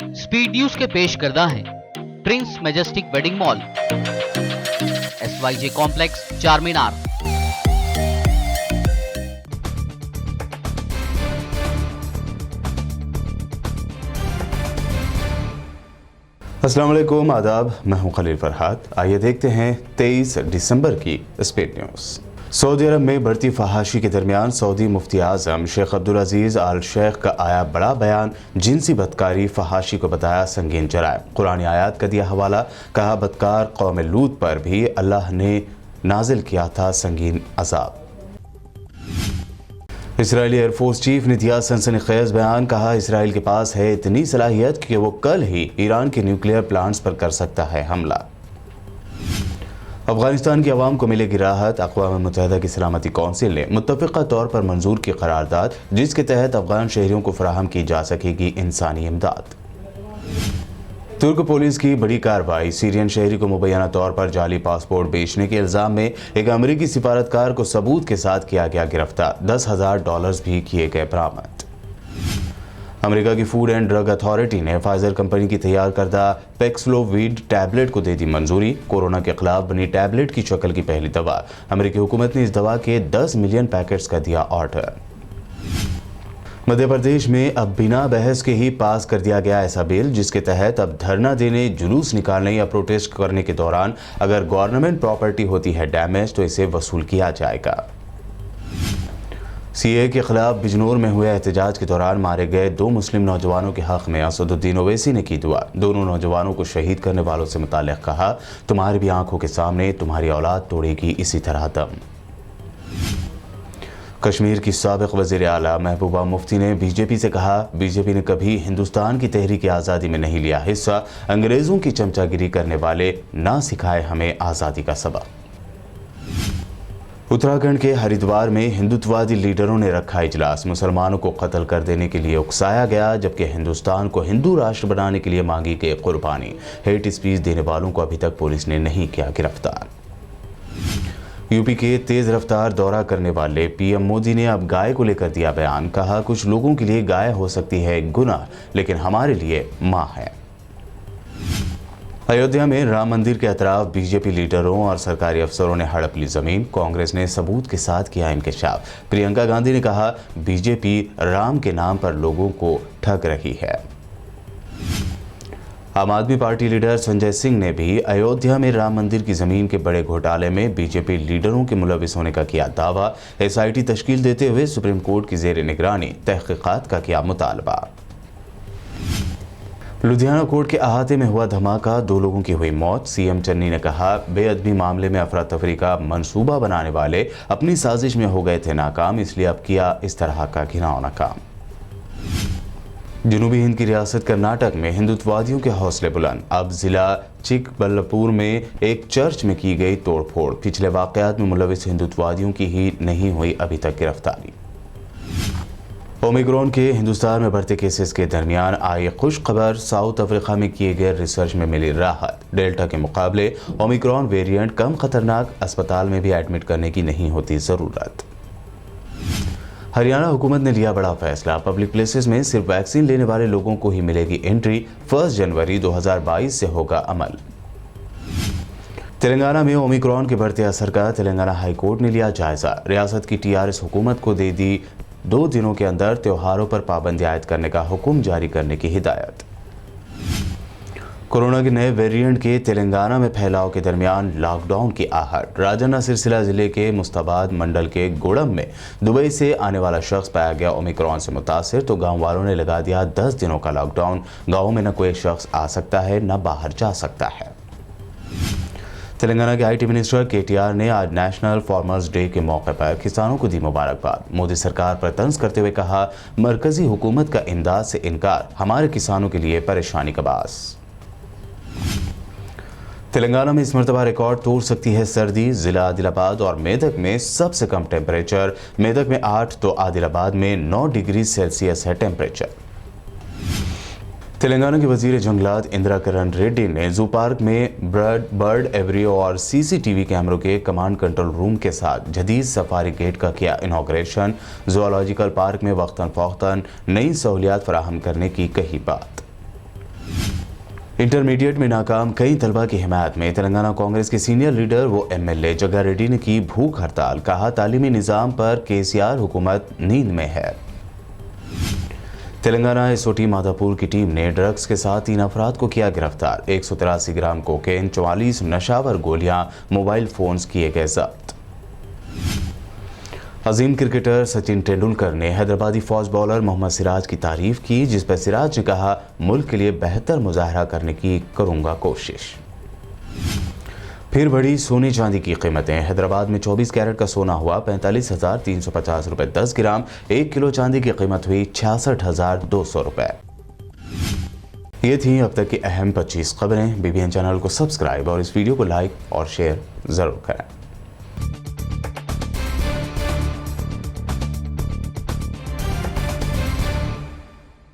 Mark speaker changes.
Speaker 1: Speed news के पेश करदा है Prince majestic wedding mall, SYJ complex, चार मीनार।
Speaker 2: अस्सलाम वालेकुम, आदाब। मैं हूं खलील फरहाद। आइए देखते हैं 23 दिसंबर की स्पीड न्यूज़। सऊदी अरब में बढ़ती फहाशी के दरमियान सऊदी मुफ्ती आज़म शेख अब्दुल अजीज़ आल शेख का आया बड़ा बयान। जिनसी बदकारी फहाशी को बताया संगीन जराइम। कुरानी आयात का दिया हवाला, कहा बदकार कौम लूत पर भी अल्लाह ने नाजिल किया था संगीन अजाब। इसराइली एयरफोर्स चीफ ने दिया सनसनीखेज बयान, कहा इसराइल के पास है इतनी सलाहियत कि वो कल ही ईरान के न्यूक्लियर प्लांट्स पर कर सकता है हमला। अफगानिस्तान की आवाम को मिलेगी राहत। अक़वाम मुत्तहिदा की सलामती कौंसिल ने मुत्तफ़िक़ा तौर पर मंजूर की करारदाद, जिसके तहत अफगान शहरियों को फराहम की जा सकेगी इंसानी इमदाद। तुर्क पुलिस की बड़ी कार्रवाई। सीरियन शहरी को मुबैना तौर पर जाली पासपोर्ट बेचने के इल्ज़ाम में एक अमरीकी सिफारतकार को सबूत के साथ किया गया गिरफ्तार। $10,000 भी किए गए बरामद। अमेरिका की फूड एंड ड्रग अथॉरिटी ने फाइजर कंपनी की तैयार करदा पैक्सलोविड टैबलेट को दे दी मंजूरी। कोरोना के खिलाफ बनी टैबलेट की शक्ल की पहली दवा। अमेरिकी हुकूमत ने इस दवा के 10 मिलियन पैकेट्स का दिया ऑर्डर। मध्य प्रदेश में अब बिना बहस के ही पास कर दिया गया ऐसा बिल, जिसके तहत अब धरना देने, जुलूस निकालने या प्रोटेस्ट करने के दौरान अगर गवर्नमेंट प्रॉपर्टी होती है डैमेज तो इसे वसूल किया जाएगा। CAA के खिलाफ बिजनौर में हुए एहतजाज के दौरान मारे गए 2 मुस्लिम नौजवानों के हक में असदुद्दीन ओवैसी ने की दुआ। दोनों नौजवानों को शहीद करने वालों से मुताल्लिक़ कहा, तुम्हारी भी आंखों के सामने तुम्हारी औलाद तोड़ेगी इसी तरह दम। कश्मीर की साबिक़ वज़ीर आला महबूबा मुफ्ती ने बीजेपी से कहा, बीजेपी ने कभी हिंदुस्तान की तहरीक आज़ादी में नहीं लिया हिस्सा। अंग्रेज़ों की चमचागिरी करने वाले ना सिखाए हमें आज़ादी का सबक। उत्तराखंड के हरिद्वार में हिंदुत्ववादी लीडरों ने रखा इजलास। मुसलमानों को कत्ल कर देने के लिए उकसाया गया, जबकि हिंदुस्तान को हिंदू राष्ट्र बनाने के लिए मांगी गई कुर्बानी। हेट स्पीच देने वालों को अभी तक पुलिस ने नहीं किया गिरफ्तार। यूपी के तेज रफ्तार दौरा करने वाले PM मोदी ने अब गाय को लेकर दिया बयान। कहा, कुछ लोगों के लिए गाय हो सकती है गुनाह, लेकिन हमारे लिए माँ है। अयोध्या में राम मंदिर के अतराफ बीजेपी लीडरों और सरकारी अफसरों ने हड़प ली जमीन। कांग्रेस ने सबूत के साथ किया इंकशाफ। प्रियंका गांधी ने कहा, बीजेपी राम के नाम पर लोगों को ठग रही है। आम आदमी पार्टी लीडर संजय सिंह ने भी अयोध्या में राम मंदिर की जमीन के बड़े घोटाले में बीजेपी लीडरों के मुलविस होने का किया दावा। SIT तश्कील देते हुए सुप्रीम कोर्ट की जेर निगरानी तहकीकात का किया मुतालबा। लुधियाना कोर्ट के अहाते में हुआ धमाका, 2 लोगों की हुई मौत। CM चन्नी ने कहा, बेअदबी मामले में अफरा तफरी का मंसूबा बनाने वाले अपनी साजिश में हो गए थे नाकाम, इसलिए अब किया इस तरह का घिनौना काम। जनूबी हिंद की रियासत कर्नाटक में हिंदुत्ववादियों के हौसले बुलंद। अब जिला चिकबल्लापुर में एक चर्च में की गई तोड़फोड़। पिछले वाकयात में मुलविस हिंदुत्ववादियों की ही नहीं हुई अभी तक गिरफ्तारी। ओमिक्रॉन के हिंदुस्तान में बढ़ते केसेस के दरमियान आई खुश खबर। साउथ अफ्रीका में किए गए रिसर्च में मिली राहत। डेल्टा के मुकाबले ओमिक्रॉन वेरिएंट कम खतरनाक, अस्पताल में भी एडमिट करने की नहीं होती ज़रूरत। हरियाणा हुकूमत ने लिया बड़ा फैसला। पब्लिक प्लेसेस में सिर्फ वैक्सीन लेने वाले लोगों को ही मिलेगी एंट्री। 1 जनवरी 2022 से होगा अमल। तेलंगाना में ओमिक्रॉन के बढ़ते असर का तेलंगाना हाई कोर्ट ने लिया जायजा। रियासत की TRS हुकूमत को दे दी 2 दिनों के अंदर त्योहारों पर पाबंदी आयद करने का हुक्म जारी करने की हिदायत। कोरोना के नए वेरिएंट के तेलंगाना में फैलाव के दरमियान लॉकडाउन की आहट। राजन्ना सिरसिला जिले के मुस्ताबाद मंडल के गोड़म में दुबई से आने वाला शख्स पाया गया ओमिक्रॉन से मुतासिर, तो गांव वालों ने लगा दिया 10 दिनों का लॉकडाउन। गांव में न कोई शख्स आ सकता है न बाहर जा सकता है। तेलंगाना के IT मिनिस्टर KTR ने आज नेशनल फार्मर्स डे के मौके पर किसानों को दी मुबारकबाद। मोदी सरकार पर तंज करते हुए कहा, मरकजी हुकूमत का इमदाद से इनकार हमारे किसानों के लिए परेशानी का बास। तेलंगाना में इस मरतबा रिकॉर्ड तोड़ सकती है सर्दी। जिला आदिलाबाद और मेदक में सबसे कम टेम्परेचर। मेदक में 8 तो आदिलाबाद में 9 डिग्री सेल्सियस है टेम्परेचर। तेलंगाना के वजीर जंगलात इंदिरा किरण रेड्डी ने जू पार्क में बर्ड एवरियो और CCTV कैमरों के कमांड कंट्रोल रूम के साथ जदीद सफारी गेट का किया इनॉग्रेशन। जूलॉजिकल पार्क में वक्तन फौक्तन नई सहूलियात फराहम करने की कही बात। इंटरमीडिएट में नाकाम कई तलबा की हिमायत में तेलंगाना कांग्रेस के सीनियर लीडर व एमएलए जग्गा रेड्डी ने की भूख हड़ताल। कहा, तालीमी निज़ाम पर केसीआर हुकूमत नींद में है। तेलंगाना एसओटी माधापुर की टीम ने ड्रग्स के साथ 3 अफराद को किया गिरफ्तार। 183 ग्राम कोकेन, 44 नशावर गोलियां, मोबाइल फोन्स किए गए जब्त। अजीम क्रिकेटर सचिन तेंदुलकर ने हैदराबादी फास्ट बॉलर मोहम्मद सिराज की तारीफ की, जिस पर सिराज ने कहा, मुल्क के लिए बेहतर मुजाहरा करने की करूंगा कोशिश। फिर बढ़ी सोने चांदी की कीमतें। हैदराबाद में 24 कैरेट का सोना हुआ 45,350 रुपए 10 ग्राम। 1 किलो चांदी की कीमत हुई 66,200 रुपए। ये थी अब तक की अहम 25 खबरें। BBN चैनल को सब्सक्राइब और इस वीडियो को लाइक और शेयर जरूर करें।